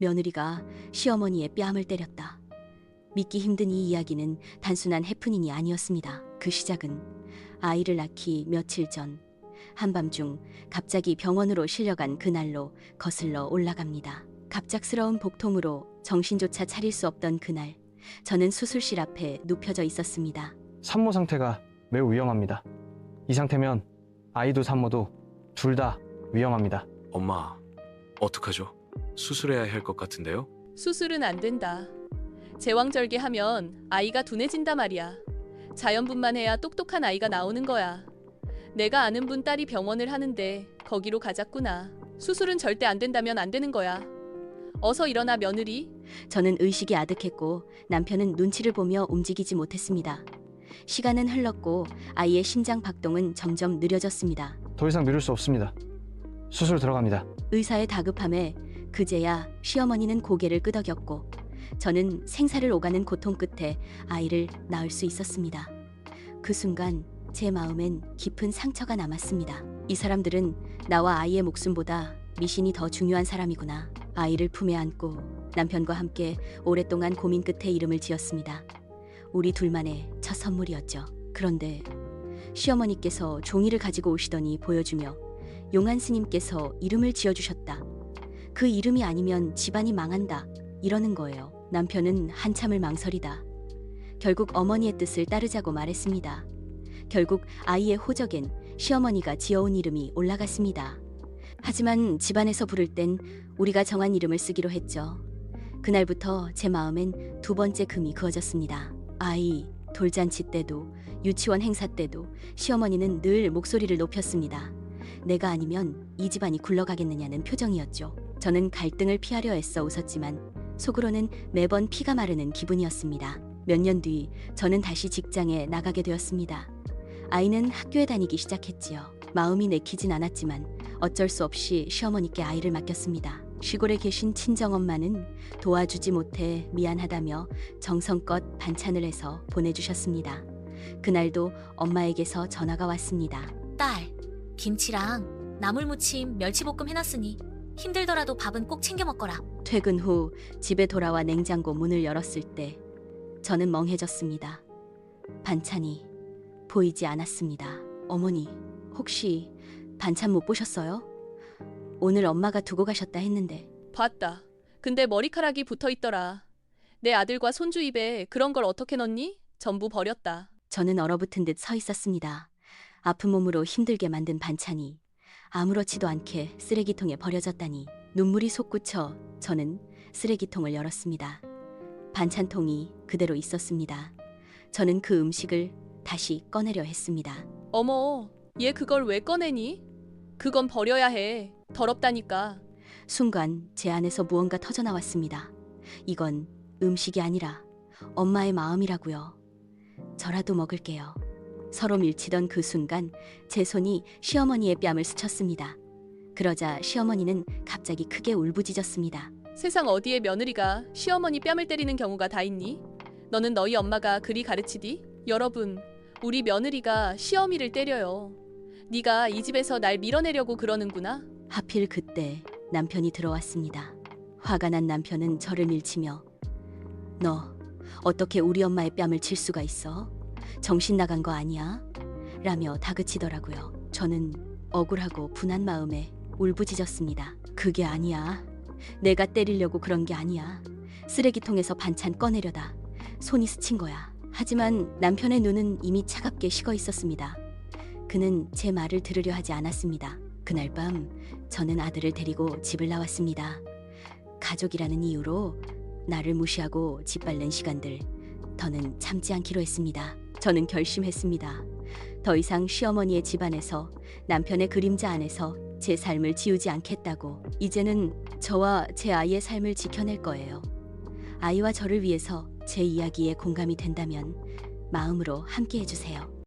며느리가 시어머니의 뺨을 때렸다. 믿기 힘든 이 이야기는 단순한 해프닝이 아니었습니다. 그 시작은 아이를 낳기 며칠 전 한밤중 갑자기 병원으로 실려간 그날로 거슬러 올라갑니다. 갑작스러운 복통으로 정신조차 차릴 수 없던 그날, 저는 수술실 앞에 눕혀져 있었습니다. 산모 상태가 매우 위험합니다. 이 상태면 아이도 산모도 둘 다 위험합니다. 엄마, 어떡하죠? 수술해야 할 것 같은데요? 수술은 안 된다. 제왕절개하면 아이가 둔해진다 말이야. 자연분만 해야 똑똑한 아이가 나오는 거야. 내가 아는 분 딸이 병원을 하는데 거기로 가자꾸나. 수술은 절대 안 된다면 안 되는 거야. 어서 일어나 며느리. 저는 의식이 아득했고 남편은 눈치를 보며 움직이지 못했습니다. 시간은 흘렀고 아이의 심장 박동은 점점 느려졌습니다. 더 이상 미룰 수 없습니다. 수술 들어갑니다. 의사의 다급함에 그제야 시어머니는 고개를 끄덕였고 저는 생사를 오가는 고통 끝에 아이를 낳을 수 있었습니다. 그 순간 제 마음엔 깊은 상처가 남았습니다. 이 사람들은 나와 아이의 목숨보다 미신이 더 중요한 사람이구나. 아이를 품에 안고 남편과 함께 오랫동안 고민 끝에 이름을 지었습니다. 우리 둘만의 첫 선물이었죠. 그런데 시어머니께서 종이를 가지고 오시더니 보여주며 용한 스님께서 이름을 지어주셨다. 그 이름이 아니면 집안이 망한다. 이러는 거예요. 남편은 한참을 망설이다 결국 어머니의 뜻을 따르자고 말했습니다. 결국 아이의 호적엔 시어머니가 지어온 이름이 올라갔습니다. 하지만 집안에서 부를 땐 우리가 정한 이름을 쓰기로 했죠. 그날부터 제 마음엔 두 번째 금이 그어졌습니다. 아이 돌잔치 때도 유치원 행사 때도 시어머니는 늘 목소리를 높였습니다. 내가 아니면 이 집안이 굴러가겠느냐는 표정이었죠. 저는 갈등을 피하려 애써 웃었지만 속으로는 매번 피가 마르는 기분이었습니다. 몇 년 뒤 저는 다시 직장에 나가게 되었습니다. 아이는 학교에 다니기 시작했지요. 마음이 내키진 않았지만 어쩔 수 없이 시어머니께 아이를 맡겼습니다. 시골에 계신 친정엄마는 도와주지 못해 미안하다며 정성껏 반찬을 해서 보내주셨습니다. 그날도 엄마에게서 전화가 왔습니다. 딸, 김치랑 나물무침, 멸치볶음 해놨으니 힘들더라도 밥은 꼭 챙겨 먹거라. 퇴근 후 집에 돌아와 냉장고 문을 열었을 때 저는 멍해졌습니다. 반찬이 보이지 않았습니다. 어머니, 혹시 반찬 못 보셨어요? 오늘 엄마가 두고 가셨다 했는데. 봤다. 근데 머리카락이 붙어있더라. 내 아들과 손주 입에 그런 걸 어떻게 넣니? 전부 버렸다. 저는 얼어붙은 듯 서 있었습니다. 아픈 몸으로 힘들게 만든 반찬이 아무렇지도 않게 쓰레기통에 버려졌다니 눈물이 솟구쳐 저는 쓰레기통을 열었습니다. 반찬통이 그대로 있었습니다. 저는 그 음식을 다시 꺼내려 했습니다. 어머, 얘 그걸 왜 꺼내니? 그건 버려야 해. 더럽다니까. 순간 제 안에서 무언가 터져나왔습니다. 이건 음식이 아니라 엄마의 마음이라고요. 저라도 먹을게요. 서로 밀치던 그 순간 제 손이 시어머니의 뺨을 스쳤습니다. 그러자 시어머니는 갑자기 크게 울부짖었습니다. 세상 어디에 며느리가 시어머니 뺨을 때리는 경우가 다 있니? 너는 너희 엄마가 그리 가르치디? 여러분, 우리 며느리가 시어미를 때려요. 네가 이 집에서 날 밀어내려고 그러는구나. 하필 그때 남편이 들어왔습니다. 화가 난 남편은 저를 밀치며 너 어떻게 우리 엄마의 뺨을 칠 수가 있어? 정신 나간 거 아니야? 라며 다그치더라고요. 저는 억울하고 분한 마음에 울부짖었습니다. 그게 아니야. 내가 때리려고 그런 게 아니야. 쓰레기통에서 반찬 꺼내려다 손이 스친 거야. 하지만 남편의 눈은 이미 차갑게 식어 있었습니다. 그는 제 말을 들으려 하지 않았습니다. 그날 밤 저는 아들을 데리고 집을 나왔습니다. 가족이라는 이유로 나를 무시하고 짓밟는 시간들 더는 참지 않기로 했습니다. 저는 결심했습니다. 더 이상 시어머니의 집안에서 남편의 그림자 안에서 제 삶을 지우지 않겠다고. 이제는 저와 제 아이의 삶을 지켜낼 거예요. 아이와 저를 위해서 제 이야기에 공감이 된다면 마음으로 함께 해주세요.